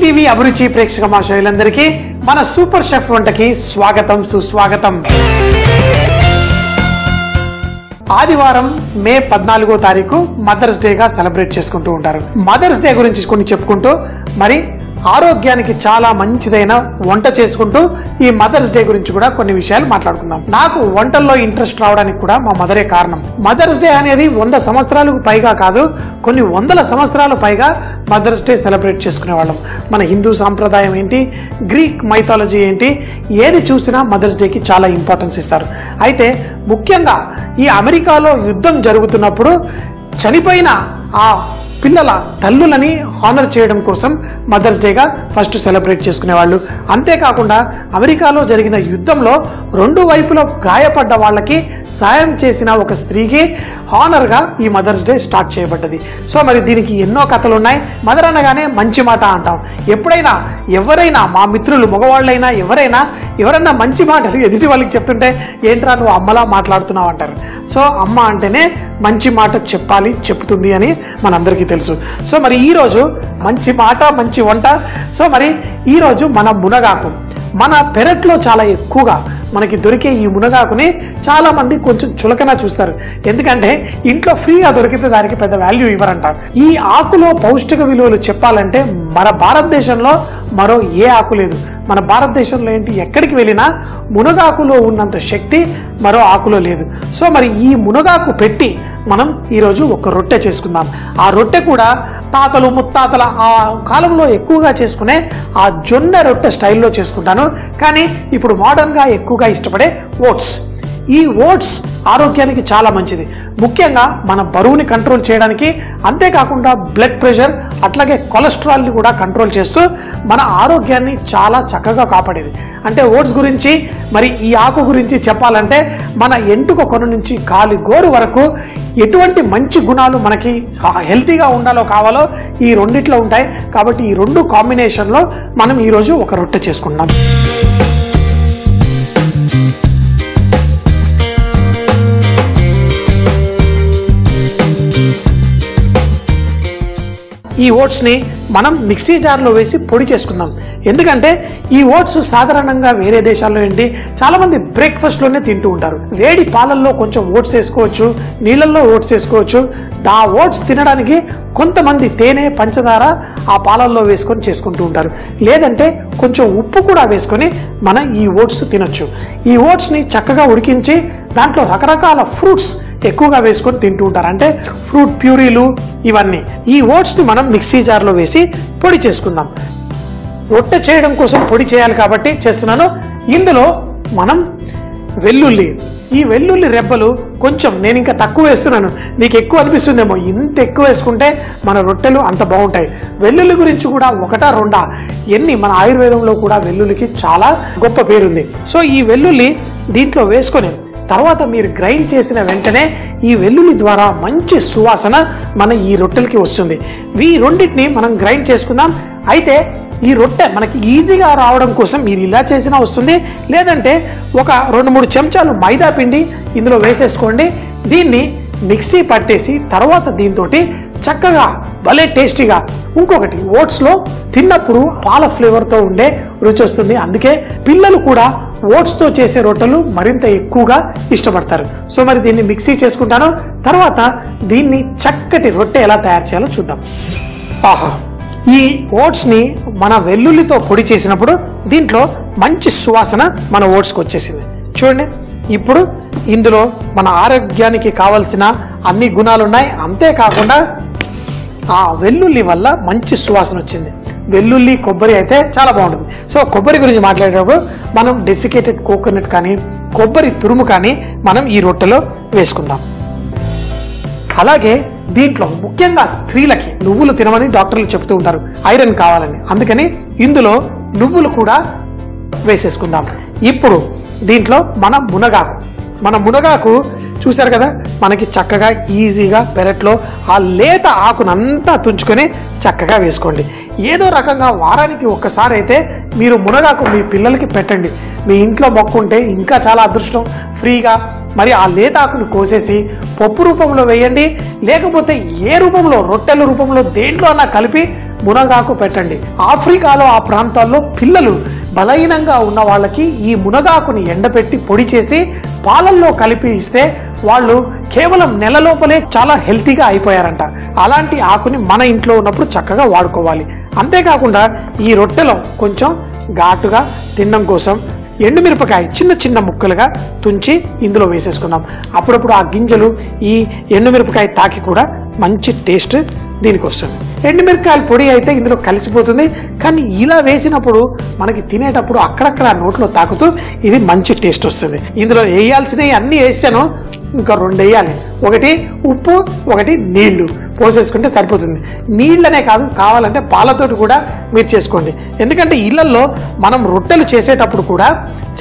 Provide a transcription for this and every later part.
ETV అభిరుచి ప్రేక్షక మహాశయులందరికీ మన సూపర్ షెఫ్ వంటకి స్వాగతం సుస్వాగతం. ఆదివారం మే 14వ తారీఖు మదర్స్ డేగా సెలబ్రేట్ చేసుకుంటూ ఉంటారు. మదర్స్ డే గురించి కొన్ని చెప్పుకుంటూ మరి ఆరోగ్యానికి చాలా మంచిదైన వంట చేసుకుంటూ ఈ మదర్స్ డే గురించి కూడా కొన్ని విషయాలు మాట్లాడుకుందాం. నాకు వంటల్లో ఇంట్రెస్ట్ రావడానికి కూడా మా మదరే కారణం. మదర్స్ డే అనేది 100 సంవత్సరాలకు పైగా కాదు, కొన్ని వందల సంవత్సరాలు పైగా మదర్స్ డే సెలబ్రేట్ చేసుకునే వాళ్ళం. మన హిందూ సాంప్రదాయం ఏంటి, గ్రీక్ మైథాలజీ ఏంటి, ఏది చూసినా మదర్స్ డేకి చాలా ఇంపార్టెన్స్ ఇస్తారు. అయితే ముఖ్యంగా ఈ అమెరికాలో యుద్ధం జరుగుతున్నప్పుడు చనిపోయిన ఆ పిల్లల తల్లులని హానర్ చేయడం కోసం మదర్స్ డేగా ఫస్ట్ సెలబ్రేట్ చేసుకునేవాళ్ళు. అంతేకాకుండా అమెరికాలో జరిగిన యుద్ధంలో 2 వైపులో గాయపడ్డ వాళ్ళకి సాయం చేసిన ఒక స్త్రీకి హానర్గా ఈ మదర్స్ డే స్టార్ట్ చేయబడ్డది. సో మరి దీనికి ఎన్నో కథలు ఉన్నాయి. మదర్ అనగానే మంచి మాట అంటాం. ఎప్పుడైనా ఎవరైనా మా మిత్రులు మగవాళ్ళైనా ఎవరైనా మంచి మాటలు ఎదుటి వాళ్ళకి చెప్తుంటే ఏంట్రా నువ్వు అమ్మలా మాట్లాడుతున్నావు అంటారు. సో అమ్మ అంటేనే మంచి మాట చెప్తుంది అని మనందరికీ తెలుసు. సో మరి ఈరోజు మంచి మాట మంచి వంట. సో మరి ఈరోజు మన మునగాకు మన పెరట్లో చాలా ఎక్కువగా మనకి దొరికే ఈ మునగాకుని చాలా మంది కొంచెం చులకన చూస్తారు. ఎందుకంటే ఇంట్లో ఫ్రీగా దొరికితే దానికి పెద్ద వాల్యూ ఇవ్వరంట. ఈ ఆకులో పౌష్టిక విలువలు చెప్పాలంటే మన భారతదేశంలో మరో ఏ ఆకు లేదు. మన భారతదేశంలో ఏంటి ఎక్కడికి వెళ్ళినా మునగాకులో ఉన్నంత శక్తి మరో ఆకులో లేదు. సో మరి ఈ మునగాకు పెట్టి మనం ఈరోజు ఒక రొట్టె చేసుకుందాం. ఆ రొట్టె కూడా తాతలు ముత్తాతల ఆ కాలంలో ఎక్కువగా చేసుకునే ఆ జొన్న రొట్టె స్టైల్లో చేసుకుంటాను. కానీ ఇప్పుడు మోడర్న్గా ఎక్కువగా ఇష్టపడే ఓట్స్. ఈ ఓట్స్ ఆరోగ్యానికి చాలా మంచిది. ముఖ్యంగా మన బరువుని కంట్రోల్ చేయడానికి, అంతేకాకుండా బ్లడ్ ప్రెషర్ అట్లాగే కొలెస్ట్రాల్ని కూడా కంట్రోల్ చేస్తూ మన ఆరోగ్యాన్ని చాలా చక్కగా కాపాడేది. అంటే ఓట్స్ గురించి మరి ఈ ఆకు గురించి చెప్పాలంటే మన ఎంటుక కొన నుంచి కాలి గోరు వరకు ఎటువంటి మంచి గుణాలు మనకి హెల్తీగా ఉండాలో కావాలో ఈ రెండిట్లో ఉంటాయి. కాబట్టి ఈ 2 కాంబినేషన్లో మనం ఈరోజు ఒక రొట్టె చేసుకుంటున్నాం. ఈ ఓట్స్ని మనం మిక్సీ జార్లో వేసి పొడి చేసుకుందాం. ఎందుకంటే ఈ ఓట్స్ సాధారణంగా వేరే దేశాల్లో ఏంటి చాలామంది బ్రేక్ఫాస్ట్లోనే తింటూ ఉంటారు. వేడి పాలల్లో కొంచెం ఓట్స్ వేసుకోవచ్చు, నీళ్ళల్లో ఓట్స్ వేసుకోవచ్చు. ఆ ఓట్స్ తినడానికి కొంతమంది తేనె పంచదార ఆ పాలల్లో వేసుకొని చేసుకుంటూ ఉంటారు. లేదంటే కొంచెం ఉప్పు కూడా వేసుకొని మనం ఈ ఓట్స్ తినొచ్చు. ఈ ఓట్స్ని చక్కగా ఉడికించి దాంట్లో రకరకాల ఫ్రూట్స్ ఎక్కువగా వేసుకొని తింటూ ఉంటారు. అంటే ఫ్రూట్ ప్యూరీలు ఇవన్నీ. ఈ ఓట్స్ని మనం మిక్సీ జార్లో వేసి పొడి చేసుకుందాం. రొట్టె చేయడం కోసం పొడి చేయాలి కాబట్టి చేస్తున్నాను. ఇందులో మనం వెల్లుల్లి, ఈ వెల్లుల్లి రెబ్బలు కొంచెం నేను ఇంకా తక్కువ వేస్తున్నాను. మీకు ఎక్కువ అనిపిస్తుందేమో, ఇంత ఎక్కువ వేసుకుంటే మన రొట్టెలు అంత బాగుంటాయి. వెల్లుల్లి గురించి కూడా 1-2 ఎన్ని మన ఆయుర్వేదంలో కూడా వెల్లుల్లికి చాలా గొప్ప పేరుంది. సో ఈ వెల్లుల్లి దీంట్లో వేసుకొని తర్వాత మీరు గ్రైండ్ చేసిన వెంటనే ఈ వెల్లుల్లి ద్వారా మంచి సువాసన మన ఈ రొట్టెలకి వస్తుంది. ఈ రెండింటిని మనం గ్రైండ్ చేసుకుందాం. అయితే ఈ రొట్టె మనకి ఈజీగా రావడం కోసం మీరు ఇలా చేసినా వస్తుంది. లేదంటే ఒక 2-3 చెంచాలు మైదా పిండి ఇందులో వేసేసుకోండి. దీన్ని మిక్సీ పట్టేసి తర్వాత దీంతో చక్కగా భలే టేస్టీగా ఇంకొకటి ఓట్స్లో తిన్నప్పుడు పాల ఫ్లేవర్తో ఉండే రుచి వస్తుంది. అందుకే పిల్లలు కూడా ఓట్స్తో చేసే రొట్టెలు మరింత ఎక్కువగా ఇష్టపడతారు. సో మరి దీన్ని మిక్సీ చేసుకుంటాను. తర్వాత దీన్ని చక్కటి రొట్టె ఎలా తయారు చేయాలో చూద్దాం. ఆహా, ఈ ఓట్స్ని మన వెల్లుల్లితో పొడి చేసినప్పుడు దీంట్లో మంచి సువాసన మన ఓట్స్కి వచ్చేసింది. చూడండి, ఇప్పుడు ఇందులో మన ఆరోగ్యానికి కావలసిన అన్ని గుణాలు ఉన్నాయి. అంతేకాకుండా ఆ వెల్లుల్లి వల్ల మంచి సువాసన వచ్చింది. వెల్లుల్లి కొబ్బరి అయితే చాలా బాగుంటుంది. సో కొబ్బరి గురించి మాట్లాడేటప్పుడు మనం డెసికేటెడ్ కోకోనట్ కానీ కొబ్బరి తురుము కానీ మనం ఈ రొట్టెలో వేసుకుందాం. అలాగే దీంట్లో ముఖ్యంగా స్త్రీలకి నువ్వులు తినమని డాక్టర్లు చెప్తూ ఉంటారు, ఐరన్ కావాలని. అందుకని ఇందులో నువ్వులు కూడా వేసేసుకుందాం. ఇప్పుడు దీంట్లో మన మునగాకు చూశారు కదా, మనకి చక్కగా ఈజీగా పెరట్లో ఆ లేత ఆకునంతా తుంచుకొని చక్కగా వేసుకోండి. ఏదో రకంగా వారానికి ఒక్కసారి అయితే మీరు మునగాకు మీ పిల్లలకి పెట్టండి. మీ ఇంట్లో మొక్క ఉంటే ఇంకా చాలా అదృష్టం. ఫ్రీగా మరి ఆ లేత ఆకును కోసేసి పప్పు రూపంలో వేయండి, లేకపోతే ఏ రూపంలో, రొట్టెల రూపంలో దేంట్లో అన్నా కలిపి మునగాకు పెట్టండి. ఆఫ్రికాలో ఆ ప్రాంతాల్లో పిల్లలు బలహీనంగా ఉన్న వాళ్ళకి ఈ మునగాకుని ఎండబెట్టి పొడి చేసి పాలల్లో కలిపి ఇస్తే వాళ్ళు కేవలం నెల లోపలే చాలా హెల్తీగా అయిపోయారంట. అలాంటి ఆకుని మన ఇంట్లో ఉన్నప్పుడు చక్కగా వాడుకోవాలి. అంతేకాకుండా ఈ రొట్టెలో కొంచెం ఘాటుగా తినడం కోసం ఎండుమిరపకాయ చిన్న చిన్న ముక్కలుగా తుంచి ఇందులో వేసేసుకుందాం. అప్పుడప్పుడు ఆ గింజలు ఈ ఎండుమిరపకాయ తాకి కూడా మంచి టేస్ట్ దీనికి వస్తుంది. ఎండుమిరపకాయల పొడి అయితే ఇందులో కలిసిపోతుంది, కానీ ఇలా వేసినప్పుడు మనకి తినేటప్పుడు అక్కడక్కడ నోట్లో తాకుతూ ఇది మంచి టేస్ట్ వస్తుంది. ఇందులో వేయాల్సినవి అన్నీ వేసాను, ఇంకా 2 వేయాలి. ఒకటి ఉప్పు, ఒకటి నీళ్లు పోసేసుకుంటే సరిపోతుంది. నీళ్ళనే కాదు, కావాలంటే పాలతోటి కూడా మీరు చేసుకోండి. ఎందుకంటే ఇళ్లలో మనం రొట్టెలు చేసేటప్పుడు కూడా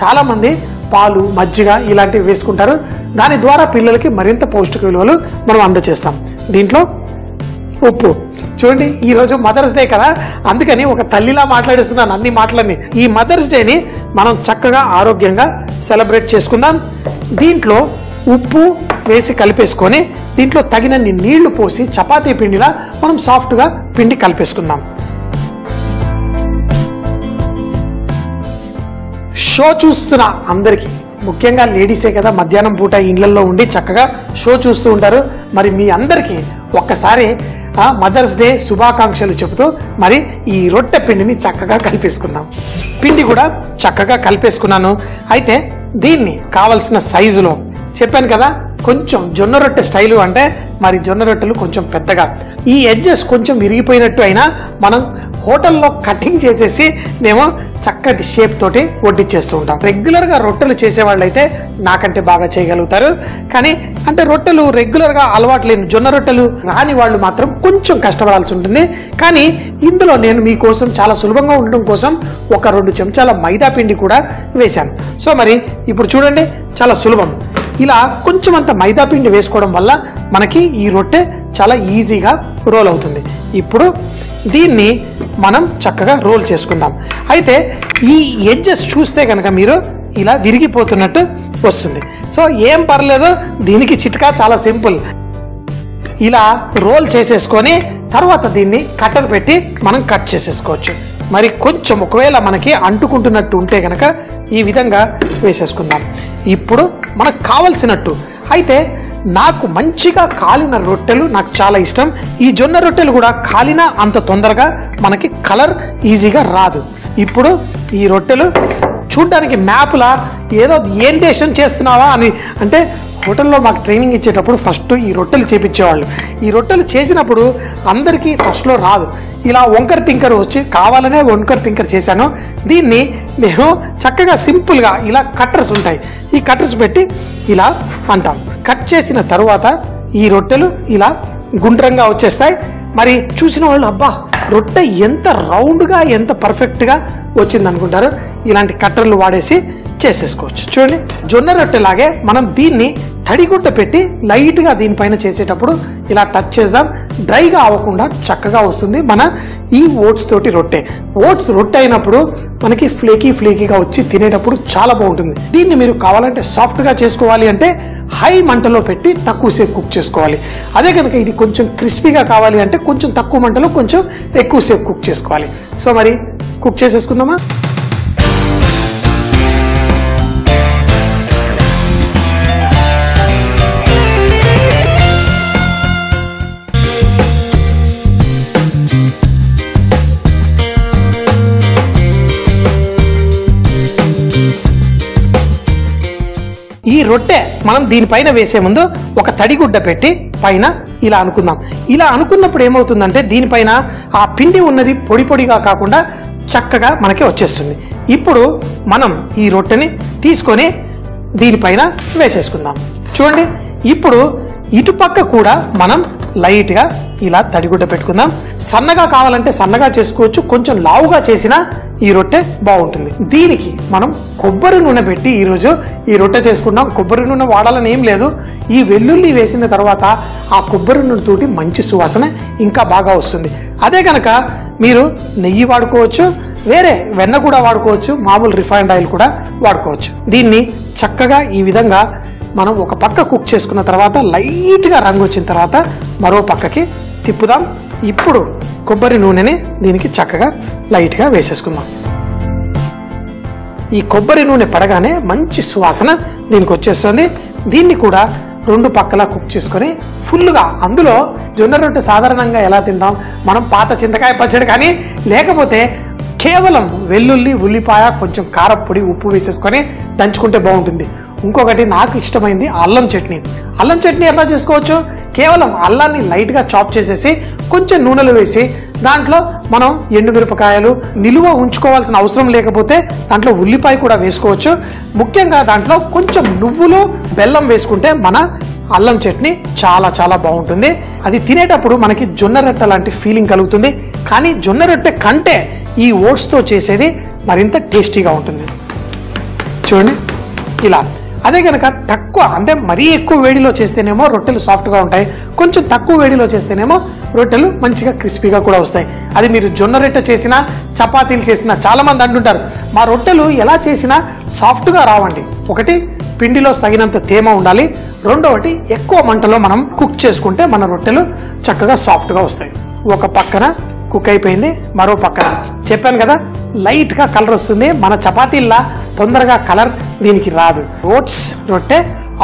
చాలామంది పాలు, మజ్జిగ ఇలాంటివి వేసుకుంటారు. దాని ద్వారా పిల్లలకి మరింత పౌష్టిక విలువలు మనం అందజేస్తాం. దీంట్లో ఉప్పు చూడండి, ఈరోజు మదర్స్ డే కదా, అందుకని ఒక తల్లిలా మాట్లాడిస్తున్నాను అన్ని మాటలన్నీ. ఈ మదర్స్ డేని మనం చక్కగా ఆరోగ్యంగా సెలబ్రేట్ చేసుకుందాం. దీంట్లో ఉప్పు వేసి కలిపేసుకొని దీంట్లో తగినన్ని నీళ్లు పోసి చపాతీ పిండిలా మనం సాఫ్ట్గా పిండి కలిపేసుకుందాం. షో చూస్తున్న అందరికీ, ముఖ్యంగా లేడీసే కదా మధ్యాహ్నం పూట ఇళ్లలో ఉండి చక్కగా షో చూస్తూ ఉంటారు. మరి మీ అందరికీ ఒక్కసారి మదర్స్ డే శుభాకాంక్షలు చెబుతూ మరి ఈ రొట్టె పిండిని చక్కగా కలిపేసుకుందాం. పిండి కూడా చక్కగా కలిపేసుకున్నాను. అయితే దీన్ని కావలసిన సైజులో చెప్పాను కదా, కొంచెం జొన్న రొట్టె స్టైలు అంటే మరి జొన్న రొట్టెలు కొంచెం పెద్దగా, ఈ ఎడ్జెస్ కొంచెం విరిగిపోయినట్టు అయినా మనం హోటల్లో కటింగ్ చేసేసి మేము చక్కటి షేప్ తోటి వడ్డిచ్చేస్తూ ఉంటాం. రెగ్యులర్గా రొట్టెలు చేసేవాళ్ళు అయితే నాకంటే బాగా చేయగలుగుతారు, కానీ అంటే రొట్టెలు రెగ్యులర్గా అలవాటు లేని జొన్న రొట్టెలు రాని వాళ్ళు మాత్రం కొంచెం కష్టపడాల్సి ఉంటుంది. కానీ ఇందులో నేను మీకోసం చాలా సులభంగా ఉండడం కోసం ఒక 2 చెంచాల మైదా పిండి కూడా వేశాను. సో మరి ఇప్పుడు చూడండి, చాలా సులభం. ఇలా కొంచెం అంత మైదా పిండి వేసుకోవడం వల్ల మనకి ఈ రొట్టె చాలా ఈజీగా రోల్ అవుతుంది. ఇప్పుడు దీన్ని మనం చక్కగా రోల్ చేసుకుందాం. అయితే ఈ ఎడ్జెస్ చూస్తే కనుక మీరు ఇలా విరిగిపోతున్నట్టు వస్తుంది. సో ఏం పర్లేదు, దీనికి చిట్కా చాలా సింపుల్. ఇలా రోల్ చేసేసుకొని తర్వాత దీన్ని కట్టర్ పెట్టి మనం కట్ చేసేసుకోవచ్చు. మరి కొంచెం ఒకవేళ మనకి అంటుకుంటున్నట్టు ఉంటే కనుక ఈ విధంగా వేసేసుకుందాం. ఇప్పుడు మనకు కావలసినట్టు. అయితే నాకు మంచిగా కాలిన రొట్టెలు నాకు చాలా ఇష్టం. ఈ జొన్న రొట్టెలు కూడా కాలినా అంత తొందరగా మనకి కలర్ ఈజీగా రాదు. ఇప్పుడు ఈ రొట్టెలు చూడ్డానికి మ్యాప్లా ఏదో ఏం దేశం చేస్తున్నావా అని, అంటే హోటల్లో మాకు ట్రైనింగ్ ఇచ్చేటప్పుడు ఫస్ట్ ఈ రొట్టెలు చేపించేవాళ్ళు. ఈ రొట్టెలు చేసినప్పుడు అందరికీ ఫస్ట్లో రాదు. ఇలా వంకర్ టింకర్ వచ్చి కావాలనే వంకర్ టింకర్ చేశాను. దీన్ని నేను చక్కగా సింపుల్గా ఇలా కట్టర్స్ ఉంటాయి, ఈ కట్టర్స్ పెట్టి ఇలా అంటాం. కట్ చేసిన తర్వాత ఈ రొట్టెలు ఇలా గుండ్రంగా వచ్చేస్తాయి. మరి చూసిన వాళ్ళు అబ్బా రొట్టె ఎంత రౌండ్గా ఎంత పర్ఫెక్ట్గా వచ్చింది అనుకుంటారు. ఇలాంటి కట్టర్లు వాడేసి చేసేసుకోవచ్చు. చూడండి, జొన్న రొట్టెలాగే మనం దీన్ని తడిగుడ్డ పెట్టి లైట్గా దీనిపైన చేసేటప్పుడు ఇలా టచ్ చేద్దాం. డ్రైగా అవ్వకుండా చక్కగా వస్తుంది మన ఈ ఓట్స్ తోటి రొట్టె. ఓట్స్ రొట్టె అయినప్పుడు మనకి ఫ్లేకీగా వచ్చి తినేటప్పుడు చాలా బాగుంటుంది. దీన్ని మీరు కావాలంటే సాఫ్ట్గా చేసుకోవాలి అంటే హై మంటలో పెట్టి తక్కువసేపు కుక్ చేసుకోవాలి. అదే కనుక ఇది కొంచెం క్రిస్పీగా కావాలి అంటే కొంచెం తక్కువ మంటలో కొంచెం ఎక్కువసేపు కుక్ చేసుకోవాలి. సో మరి కుక్ చేసేసుకుందామా. ఈ రొట్టె మనం దీనిపైన వేసే ముందు ఒక తడిగుడ్డ పెట్టి పైన ఇలా అనుకుందాం. ఇలా అనుకున్నప్పుడు ఏమవుతుందంటే దీనిపైన ఆ పిండి ఉన్నది పొడి పొడిగా కాకుండా చక్కగా మనకి వచ్చేస్తుంది. ఇప్పుడు మనం ఈ రొట్టెని తీసుకొని దీనిపైన వేసేసుకుందాం. చూడండి, ఇప్పుడు ఇటుపక్క కూడా మనం లైట్గా ఇలా తడిగుడ్డ పెట్టుకుందాం. సన్నగా కావాలంటే సన్నగా చేసుకోవచ్చు, కొంచెం లావుగా చేసినా ఈ రొట్టె బాగుంటుంది. దీనికి మనం కొబ్బరి నూనె పెట్టి ఈరోజు ఈ రొట్టె చేసుకుంటాం. కొబ్బరి నూనె వాడాలని ఏం లేదు, ఈ వెల్లుల్లి వేసిన తర్వాత ఆ కొబ్బరి నూనె తోటి మంచి సువాసన ఇంకా బాగా వస్తుంది. అదే కనుక మీరు నెయ్యి వాడుకోవచ్చు, వేరే వెన్న కూడా వాడుకోవచ్చు, మామూలు రిఫైన్డ్ ఆయిల్ కూడా వాడుకోవచ్చు. దీన్ని చక్కగా ఈ విధంగా మనం ఒక పక్క కుక్ చేసుకున్న తర్వాత లైట్గా రంగు వచ్చిన తర్వాత మరో పక్కకి తిప్పుదాం. ఇప్పుడు కొబ్బరి నూనెని దీనికి చక్కగా లైట్గా వేసేసుకుందాం. ఈ కొబ్బరి నూనె పడగానే మంచి సువాసన దీనికి వచ్చేస్తుంది. దీన్ని కూడా 2 పక్కలా కుక్ చేసుకొని ఫుల్గా, అందులో జొన్న రొట్టె సాధారణంగా ఎలా తింటాం మనం, పాత చింతకాయ పచ్చడి కానీ లేకపోతే కేవలం వెల్లుల్లి, ఉల్లిపాయ, కొంచెం కారపొడి, ఉప్పు వేసేసుకొని దంచుకుంటే బాగుంటుంది. ఇంకొకటి నాకు ఇష్టమైంది అల్లం చట్నీ. అల్లం చట్నీ ఎలా చేసుకోవచ్చు? కేవలం అల్లాన్ని లైట్గా చాప్ చేసేసి కొంచెం నూనెలో వేసి దాంట్లో మనం ఎండుమిరపకాయలు నిలువ ఉంచుకోవాల్సిన అవసరం లేకపోతే దాంట్లో ఉల్లిపాయ కూడా వేసుకోవచ్చు. ముఖ్యంగా దాంట్లో కొంచెం నువ్వులు, బెల్లం వేసుకుంటే మన అల్లం చట్నీ చాలా చాలా బాగుంటుంది. అది తినేటప్పుడు మనకి జొన్న రొట్టె లాంటి ఫీలింగ్ కలుగుతుంది. కానీ జొన్న రొట్టె కంటే ఈ ఓట్స్తో చేసేది మరింత టేస్టీగా ఉంటుంది. చూడండి ఇలా. అదే కనుక తక్కువ, అంటే మరీ ఎక్కువ వేడిలో చేస్తేనేమో రొట్టెలు సాఫ్ట్గా ఉంటాయి, కొంచెం తక్కువ వేడిలో చేస్తేనేమో రొట్టెలు మంచిగా క్రిస్పీగా కూడా వస్తాయి. అది మీరు జొన్న రొట్టె చేసినా, చపాతీలు చేసినా చాలామంది అంటుంటారు మా రొట్టెలు ఎలా చేసినా సాఫ్ట్గా రావండి. ఒకటి, పిండిలో తగినంత తేమ ఉండాలి. రెండవది, ఎక్కువ మంటలో మనం కుక్ చేసుకుంటే మన రొట్టెలు చక్కగా సాఫ్ట్గా వస్తాయి. ఒక పక్కన కుక్ అయిపోయింది, మరో పక్కన చెప్పాను కదా లైట్గా కలర్ వస్తుంది. మన చపాతీల్లా తొందరగా కలర్ దీనికి రాదు. ఓట్స్ రొట్టె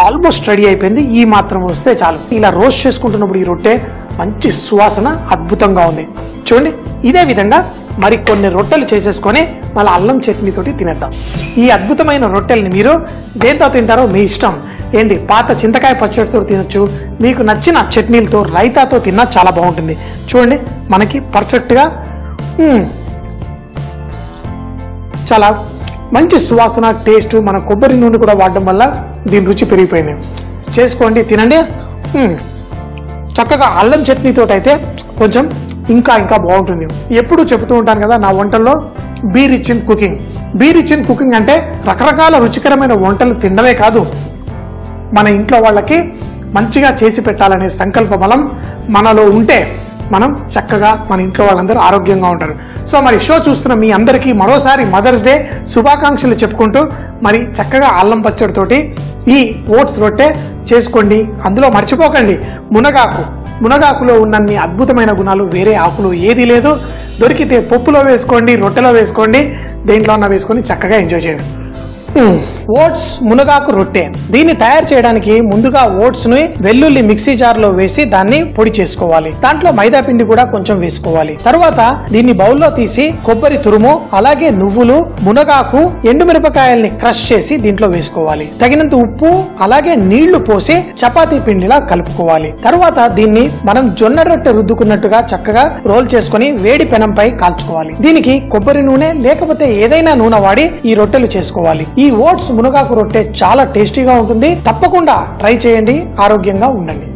ఆల్మోస్ట్ రెడీ అయిపోయింది. ఈ మాత్రం వస్తే చాలు. ఇలా రోస్ట్ చేసుకుంటున్నప్పుడు ఈ రొట్టె మంచి సువాసన అద్భుతంగా ఉంది. చూడండి, ఇదే విధంగా మరి కొన్ని రొట్టెలు చేసేసుకొని మళ్ళీ అల్లం చట్నీతోటి తినేద్దాం. ఈ అద్భుతమైన రొట్టెల్ని మీరు దేంతో తింటారో మీ ఇష్టం. ఏంటి, పాత చింతకాయ పచ్చడితో తినొచ్చు, మీకు నచ్చిన చట్నీలతో, రైతాతో తిన్నా చాలా బాగుంటుంది. చూడండి, మనకి పర్ఫెక్ట్గా చాలా మంచి సువాసన, టేస్ట్. మన కొబ్బరి నూనె కూడా వాడడం వల్ల దీని రుచి పెరిగిపోయింది. చేసుకోండి, తినండి. చక్కగా అల్లం చట్నీతో అయితే కొంచెం ఇంకా బాగుంటుంది. ఎప్పుడు చెబుతూ ఉంటాను కదా నా వంటల్లో be rich in cooking. Be rich in cooking అంటే రకరకాల రుచికరమైన వంటలు తినడమే కాదు, మన ఇంట్లో వాళ్ళకి మంచిగా చేసి పెట్టాలనే సంకల్ప బలం మనలో ఉంటే మనం చక్కగా మన ఇంట్లో వాళ్ళందరూ ఆరోగ్యంగా ఉంటారు. సో మరి షో చూస్తున్న మీ అందరికీ మరోసారి మదర్స్ డే శుభాకాంక్షలు చెప్పుకుంటూ మరి చక్కగా అల్లం పచ్చడితోటి ఈ ఓట్స్ రొట్టె చేసుకోండి. అందులో మర్చిపోకండి మునగాకులో ఉన్నన్ని అద్భుతమైన గుణాలు వేరే ఆకులో ఏది లేదు. దొరికితే పప్పులో వేసుకోండి, రొట్టెలో వేసుకోండి, దేంట్లో అన్నా వేసుకొని చక్కగా ఎంజాయ్ చేయండి. ఓట్స్ మునగాకు రొట్టె. దీన్ని తయారు చేయడానికి ముందుగా ఓట్స్ ని వెల్లుల్లి మిక్సీ జార్ లో వేసి దాన్ని పొడి చేసుకోవాలి. దాంట్లో మైదా పిండి కూడా కొంచెం వేసుకోవాలి. తర్వాత దీన్ని బౌల్లో తీసి కొబ్బరి తురుము, అలాగే నువ్వులు, మునగాకు, ఎండుమిరపకాయల్ని క్రష్ చేసి దీంట్లో వేసుకోవాలి. తగినంత ఉప్పు, అలాగే నీళ్లు పోసి చపాతీ పిండిలా కలుపుకోవాలి. తర్వాత దీన్ని మనం జొన్న రొట్టె రుద్దుకున్నట్టుగా చక్కగా రోల్ చేసుకుని వేడి పెనంపై కాల్చుకోవాలి. దీనికి కొబ్బరి నూనె లేకపోతే ఏదైనా నూనె వాడి ఈ రొట్టెలు చేసుకోవాలి. ఈ ఓట్స్ మునగాకు రొట్టె చాలా టేస్టీగా ఉంటుంది. తప్పకుండా ట్రై చేయండి, ఆరోగ్యంగా ఉండండి.